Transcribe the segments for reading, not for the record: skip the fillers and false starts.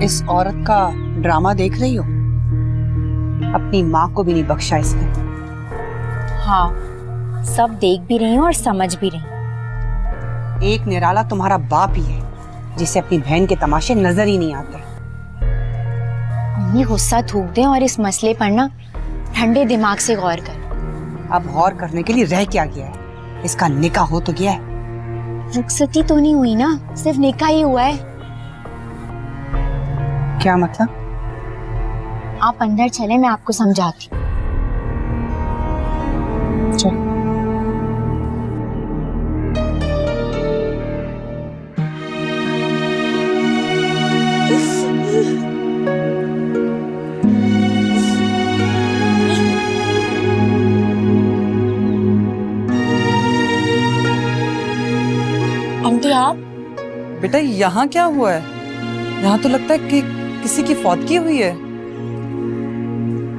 इस औरत का ड्रामा देख रही हो? अपनी माँ को भी नहीं बख्शा इसने। हाँ, सब देख भी रही हूँ और समझ भी रही हूँ। एक निराला तुम्हारा बाप ही है जिसे अपनी बहन के तमाशे नजर ही नहीं आते। अम्मी गुस्सा थूक दें और इस मसले पर ना ठंडे दिमाग से गौर कर। अब गौर करने के लिए रह क्या गया है? इसका निकाह हो तो गया है। रुखसती तो नहीं हुई ना, सिर्फ निकाह ही हुआ है। क्या मतलब? आप अंदर चले, मैं आपको समझाती हूँ। चल। आंटी आप? बेटा यहाँ क्या हुआ है? यहाँ तो लगता है कि किसी की फौतगी हुई है।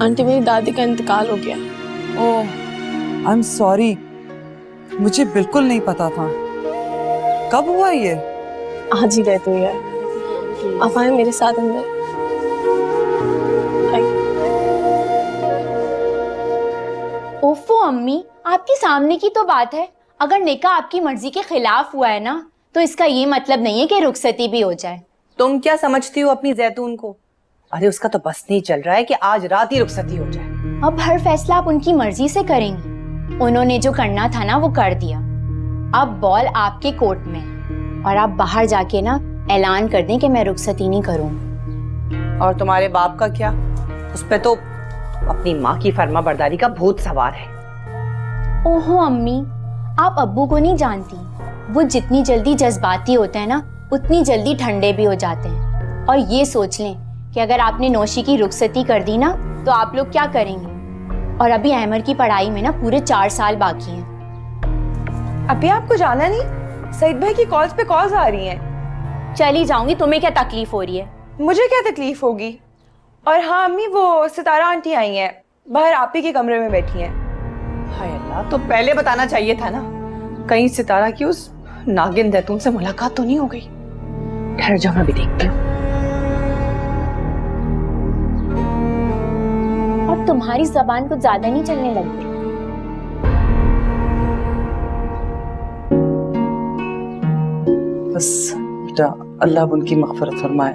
आंटी मेरी दादी का इंतकाल हो गया। ओह, आई एम सॉरी, मुझे बिल्कुल नहीं पता था। कब हुआ ये? आज ही डेथ हुई है। आप आए मेरे साथ अंदर। ओफो अम्मी, आपके सामने की तो बात है। अगर निकाह आपकी मर्जी के खिलाफ हुआ है ना, तो इसका ये मतलब नहीं है कि रुखसती भी हो जाए। तुम क्या समझती हो अपनी जैतून को? अरे उसका तो बस नहीं चल रहा है कि आज रात ही रुखसती हो जाए। अब हर फैसला आप उनकी मर्जी से करेंगी। उन्होंने जो करना था ना वो कर दिया। अब बॉल आपके कोर्ट में है और आप बाहर जाके ना ऐलान कर दें कि मैं रुखसती नहीं करूंगी। और तुम्हारे बाप का क्या? उस पे तो अपनी माँ की फर्माबरदारी का भूत सवार है। ओहो अम्मी, आप अब्बू को नहीं जानती। वो जितनी जल्दी जज्बाती होते हैं ना, उतनी जल्दी ठंडे भी हो जाते हैं। और ये सोच लें कि अगर आपने नौशी की रुखसती कर दी ना, तो आप लोग क्या करेंगे? और अभी अहमर की पढ़ाई में ना पूरे 4 साल बाकी हैं। अभी आपको जाना नहीं? सईद भाई की कॉल्स पे कॉल्स आ रही हैं। चली जाऊंगी, तुम्हें क्या तकलीफ हो रही है? मुझे क्या तकलीफ होगी? और हाँ अम्मी, वो सितारा आंटी आई हैं, बाहर आप ही के कमरे में बैठी हैं। हाय अल्लाह, तो पहले बताना चाहिए था ना। कहीं सितारा की उस नागिन जैतून से मुलाकात तो नहीं हो गई? ठहर जाओ, मैं भी देखती हूँ। और तुम्हारी जबान कुछ ज्यादा नहीं चलने लगी? बस बेटा, अल्लाह उनकी मग़फ़िरत फरमाए।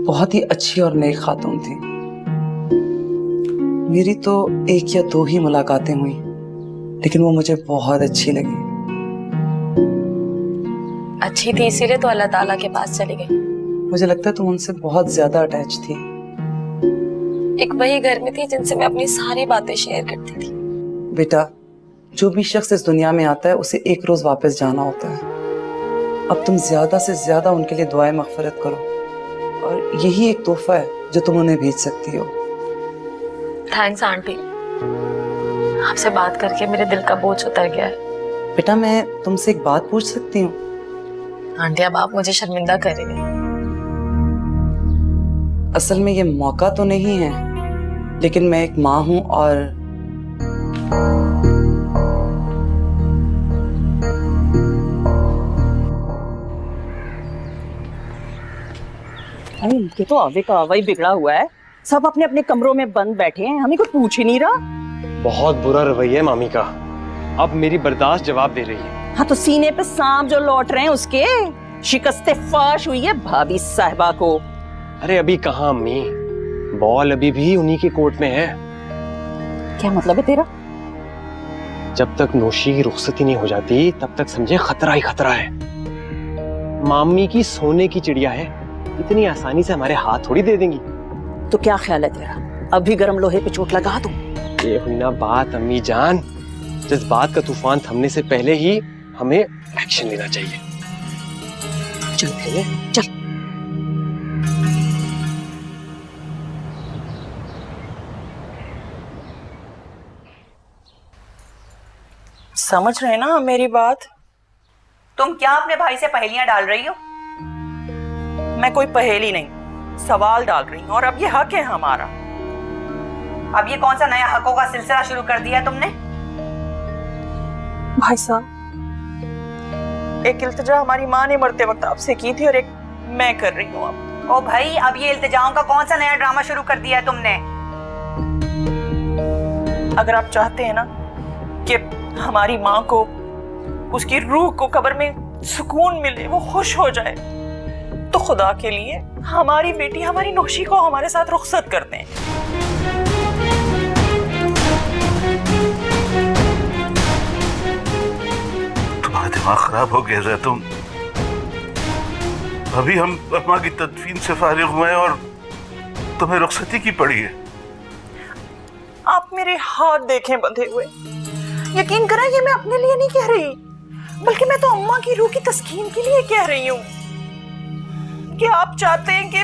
बहुत ही अच्छी और नेक खातून थी। मेरी तो 1 या 2 ही मुलाकातें हुई, लेकिन वो मुझे बहुत अच्छी लगी। अच्छी थी इसीलिए तो अल्लाह ताला के पास चली गई। मुझे लगता है तुम उनसे बहुत ज्यादा अटैच थी। एक वही घर में थी जिनसे मैं अपनी सारी बातें शेयर करती थी। बेटा, जो भी शख्स इस दुनिया में आता है उसे एक रोज वापस जाना होता है। अब तुम ज्यादा से ज्यादा उनके लिए दुआएं मग़फ़िरत करो, और यही एक तोहफा है जो तुम उन्हें भेज सकती हो। थैंक्स आंटी, आपसे बात करके मेरे दिल का बोझ उतर गया है। बेटा, मैं तुमसे एक बात पूछ सकती हूँ? आंटी अब आप मुझे शर्मिंदा करेंगे। असल में ये मौका तो नहीं है, लेकिन मैं एक माँ हूँ और इनके तो आवे का आवा ही बिगड़ा हुआ है। सब अपने अपने कमरों में बंद बैठे हैं, हमें कोई पूछ ही नहीं रहा। बहुत बुरा रवैया है मामी का। अब मेरी बर्दाश्त जवाब दे रही है। हाँ तो सीने पे सांप जो लौट रहे हैं उसके शिकस्ते फाश हुई है भाभी साहिबा को। अरे अभी कहाँ अम्मी, बॉल अभी भी उन्हीं के कोर्ट में है। क्या मतलब है तेरा? जब तक नौशी की रुखसती नहीं हो जाती तब तक समझे खतरा ही खतरा है। मामी की सोने की चिड़िया है, इतनी आसानी से हमारे हाथ थोड़ी दे देंगी। तो क्या ख्याल है तेरा, अभी गर्म लोहे पे चोट लगा दूं? ये हुई ना बात अम्मी जान, जिस बात का तूफान थमने से पहले ही हमें एक्शन लेना चाहिए। चल फिर चल। समझ रहे ना मेरी बात? तुम क्या अपने भाई से पहेलियां डाल रही हो? मैं कोई पहेली नहीं, सवाल डाल रही हूँ, और अब ये हक है हमारा। अब ये कौन सा नया हकों का सिलसिला शुरू कर दिया है तुमने? भाई साहब, एक इल्तिजा हमारी माँ ने मरते वक्त आपसे की थी और एक मैं कर रही हूँ। अब ओ भाई, अब ये इल्तिजाओं का कौन सा नया ड्रामा शुरू कर दिया है तुमने? अगर आप चाहते हैं ना कि हमारी माँ को, उसकी रूह को कब्र में सुकून मिले, वो खुश हो जाए, तो खुदा के लिए हमारी बेटी, हमारी नौशी को हमारे साथ रुखसत कर दें। तुम्हारा दिमाग खराब हो गया जैतून। अभी हम अम्मा की तदफीन से फारिग हुए हैं और तुम्हें रुखसती की पड़ी है। आप मेरे हाथ देखें बंधे हुए। यकीन करें, ये मैं अपने लिए नहीं कह रही, बल्कि मैं तो अम्मा की रूह की तस्कीन के लिए कह रही हूँ कि आप चाहते हैं कि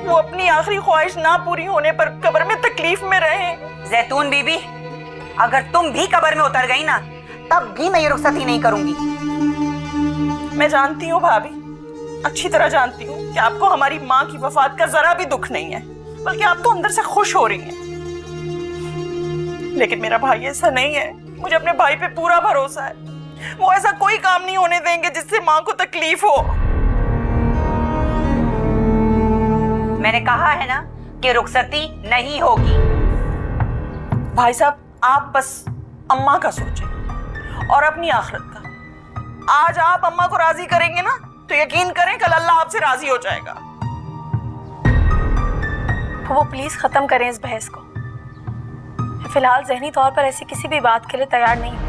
वो अपनी आखिरी ख्वाहिश ना पूरी होने पर कब्र में तकलीफ में रहें। जैतून बीबी, अगर तुम भी कब्र में उतर गई ना, तब भी मैं ये रुखसती नहीं करूंगी। मैं जानती हूँ भाभी, अच्छी तरह जानती हूँ कि आपको हमारी माँ की वफात का जरा भी दुख नहीं है, बल्कि आप तो अंदर से खुश हो रही हैं। लेकिन मेरा भाई ऐसा नहीं है। मुझे अपने भाई पे पूरा भरोसा है। वो ऐसा कोई काम नहीं होने देंगे जिससे माँ को तकलीफ हो। मैंने कहा है ना कि रुखसती नहीं होगी। भाई साहब, आप बस अम्मा का सोचें और अपनी आखिरत का। आज आप अम्मा को राजी करेंगे ना, तो यकीन करें कल अल्लाह आपसे राजी हो जाएगा। वो प्लीज खत्म करें इस बहस को। फिलहाल ज़हनी तौर पर ऐसी किसी भी बात के लिए तैयार नहीं हूं।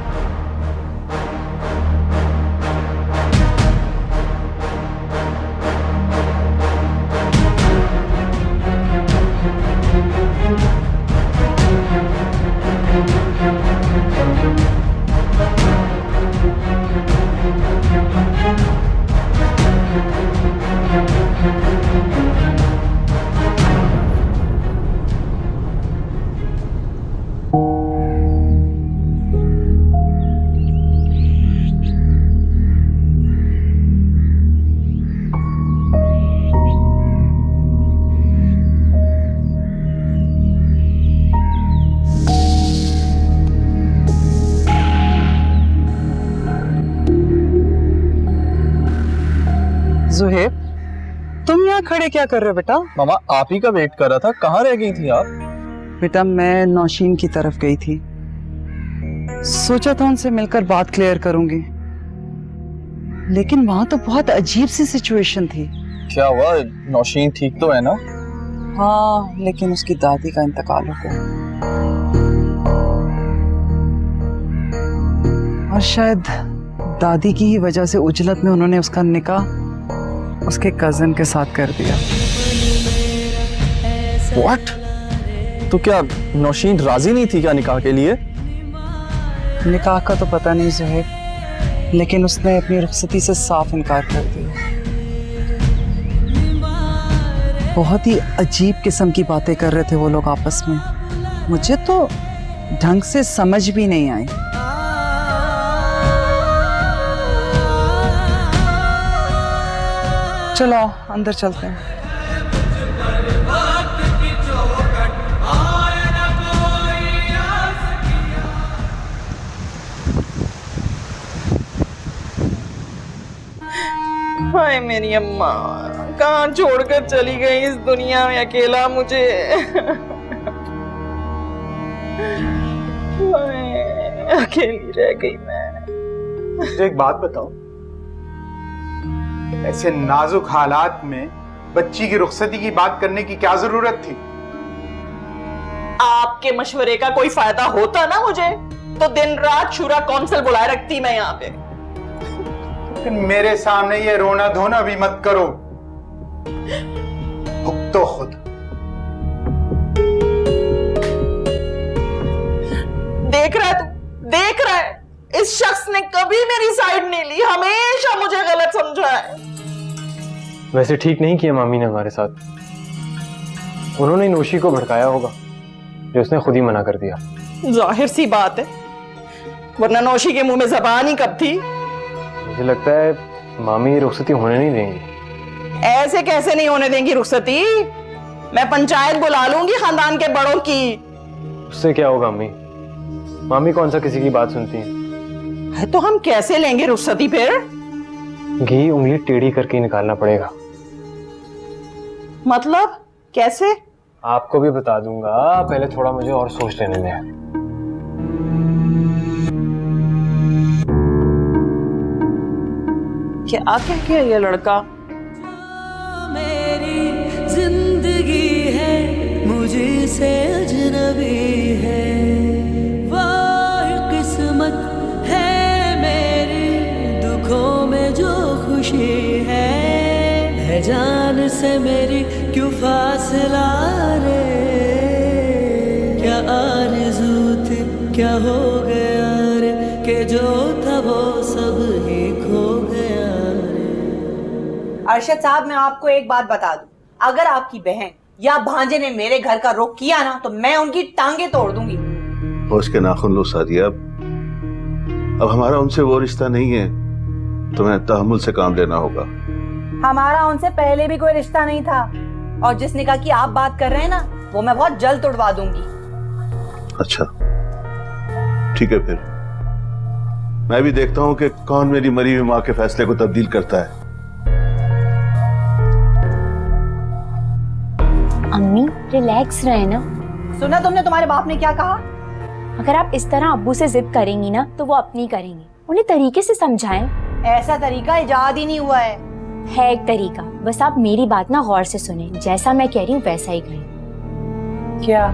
जुहेब, तुम यहाँ खड़े क्या कर रहे हो बेटा? मामा आप ही का वेट कर रहा था। कहाँ रह गई थी आप? बेटा मैं नौशीन की तरफ गई थी, सोचा था उनसे मिलकर बात क्लियर करूंगी, लेकिन वहां तो बहुत अजीब सी सिचुएशन थी। क्या हुआ? नौशीन ठीक तो है ना? हाँ, लेकिन उसकी दादी का इंतकाल हो गया और शायद दादी की ही वजह से उजलत में उन्होंने उसका निकाह उसके कजन के साथ कर दिया। What? तो क्या नौशीन राजी नहीं थी क्या निकाह के लिए? निकाह का तो पता नहीं जुहेब, लेकिन उसने अपनी रुखसती से साफ इनकार कर दिया। बहुत ही अजीब किस्म की बातें कर रहे थे वो लोग आपस में, मुझे तो ढंग से समझ भी नहीं आई। चलो अंदर चलते हैं। हाय मेरी अम्मा, कहाँ छोड़कर चली गई इस दुनिया में अकेला मुझे। अकेली रह गई मैं। मुझे एक बात बताओ, ऐसे नाजुक हालात में बच्ची की रुखसती की बात करने की क्या जरूरत थी? आपके मशवरे का कोई फायदा होता ना मुझे, तो दिन रात शूरा काउंसिल बुलाए रखती मैं यहाँ पे। लेकिन मेरे सामने ये रोना धोना भी मत करो। भुगतो खुद। देख रहा है तू, देख रहा है, इस शख्स ने कभी मेरी साइड नहीं ली, हमेशा मुझे गलत समझा है। वैसे ठीक नहीं किया मामी ने हमारे साथ। उन्होंने नौशी को भड़काया होगा, जो उसने खुद ही मना कर दिया। जाहिर सी बात है, वरना नौशी के मुंह में जबान ही कब थी। मुझे लगता है मामी रुखसती होने नहीं देंगी। ऐसे कैसे नहीं होने देंगी रुखसती? मैं पंचायत बुला लूंगी खानदान के बड़ों की। उससे क्या होगा अम्मी? मामी कौन सा किसी की बात सुनती है? तो हम कैसे लेंगे रुखसती फिर? घी उंगली टेढ़ी करके निकालना पड़ेगा। मतलब कैसे? आपको भी बता दूंगा, पहले थोड़ा मुझे और सोच लेने दें। क्या कह गया ये लड़का? मेरी जिंदगी है मुझे से अजनबी है, वाह किस्मत है मेरी दुखों में जो खुशी है जान से मेरी क्यों फासला रे, क्या आरज़ू थी क्या हो गया रे, कि जो था वो सब ही खो गया रे। अरशद साहब, मैं आपको एक बात बता दूं, अगर आपकी बहन या भांजे ने मेरे घर का रुख किया ना तो मैं उनकी टांगे तोड़ दूंगी। होश के नाखून लो सादिया, अब हमारा उनसे वो रिश्ता नहीं है, तुम्हें तहम्मुल से काम लेना होगा। हमारा उनसे पहले भी कोई रिश्ता नहीं था, और जिस निकाह की आप बात कर रहे हैं ना वो मैं बहुत जल्द तोड़वा दूंगी। अच्छा ठीक है, फिर मैं भी देखता हूँ कि कौन मेरी मरी हुई माँ के फैसले को तब्दील करता है। अम्मी रिलैक्स रहे ना। सुना तुमने तुम्हारे बाप ने क्या कहा? अगर आप इस तरह अब्बू से जिद करेंगी ना तो वो अपनी करेंगे, उन्हें तरीके से समझाएं। ऐसा तरीका इजाद ही नहीं हुआ है एक तरीका, बस आप मेरी बात ना गौर से सुने, जैसा मैं कह रही हूँ वैसा ही करें। क्या?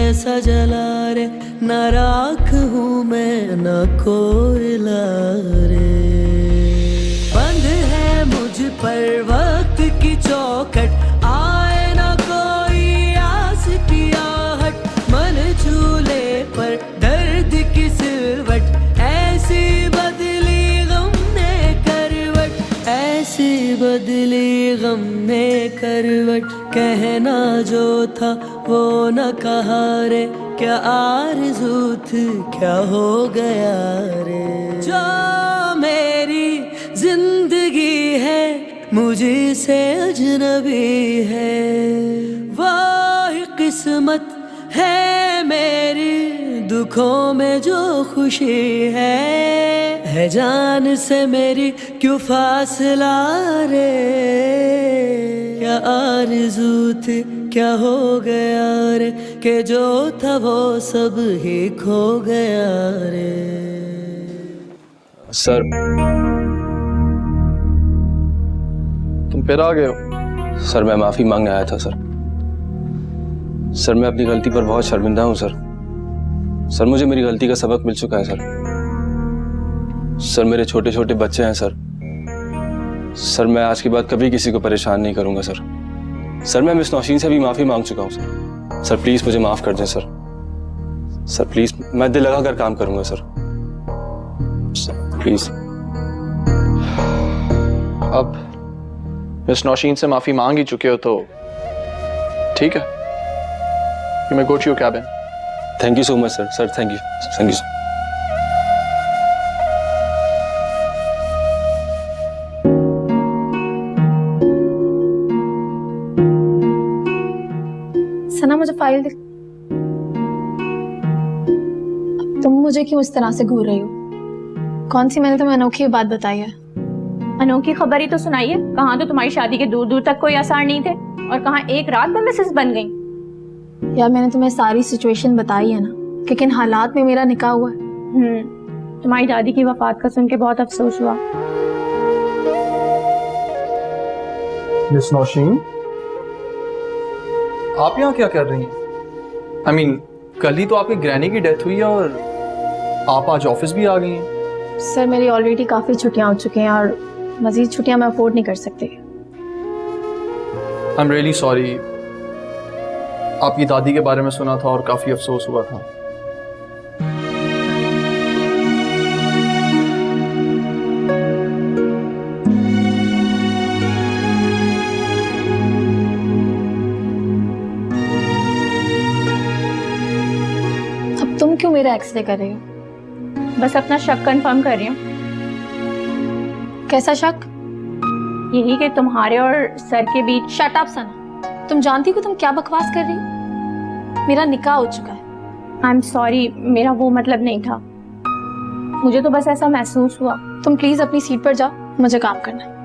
ऐसा जला रे, न राख हूँ मैं न कोयला रे, बंद है मुझ पर वक्त की चौखट, आए न कोई आस की आहट, मन झूले पर दर्द की सिलवट, ऐसी बदली गम ने करवट, ऐसी बदली गम ने करवट, कहना जो था वो न कहा रे, क्या आरज़ू थी क्या हो गया रे, जो मेरी जिंदगी है मुझे से अजनबी है, वाह किस्मत है मेरी दुखों में जो खुशी है जान से मेरी क्यों फासला रे, क्या आरज़ू थी क्या हो गया रे, कि जो था वो सब ही खो गया रे। सर तुम फिर आ गए हो? सर मैं माफी मांगने आया था सर। सर मैं अपनी गलती पर बहुत शर्मिंदा हूँ सर। सर मुझे मेरी गलती का सबक मिल चुका है सर। सर मेरे छोटे छोटे बच्चे हैं सर। सर मैं आज के बाद कभी किसी को परेशान नहीं करूंगा सर। सर मैं मिस नौशीन से भी माफी मांग चुका हूँ सर। सर प्लीज मुझे माफ कर दें सर। सर प्लीज मैं दिल लगाकर काम करूंगा सर। Sir please. अब मिस नौशीन से माफी मांग ही चुके हो तो ठीक है। You may go to your cabin. Thank you so much sir. Sir thank you. Thank you sir. सना मुझे फाइल दे। तुम मुझे क्यों इस तरह से घूर रही हो? कौन सी मैंने तुम्हें अनोखी बात बताई है? अनोखी खबर ही तो सुनाइए। कहाँ तो तुम्हारी शादी के दूर दूर तक कोई आसार नहीं थे और कहाँ एक रात में मिसेस बन गई। यार मैंने तुम्हें सारी सिचुएशन बताई है ना कि किन हालात में मेरा निकाह हुआ है। तुम्हारी दादी की वफात का सुन के बहुत अफसोस हुआ। मिस नौशीन आप यहाँ क्या कर रही हैं? I mean, कल ही तो आपकी ग्रैनी की डेथ हुई है और आप आज ऑफिस भी आ गई हैं। सर मेरी ऑलरेडी काफी छुट्टियां हो चुकी हैं और मजीद छुट्टियां मैं अफोर्ड नहीं कर सकती। I am really sorry. आपकी दादी के बारे में सुना था और काफी अफसोस हुआ था। मेरा एक्सरे कर रही हो? बस अपना शक कंफर्म कर रही हूँ। कैसा शक? यही कि तुम्हारे और सर के बीच। शट अप सना, तुम जानती हो तुम क्या बकवास कर रही हो? मेरा निकाह हो चुका है। आई एम सॉरी, मेरा वो मतलब नहीं था, मुझे तो बस ऐसा महसूस हुआ। तुम प्लीज अपनी सीट पर जाओ, मुझे काम करना है।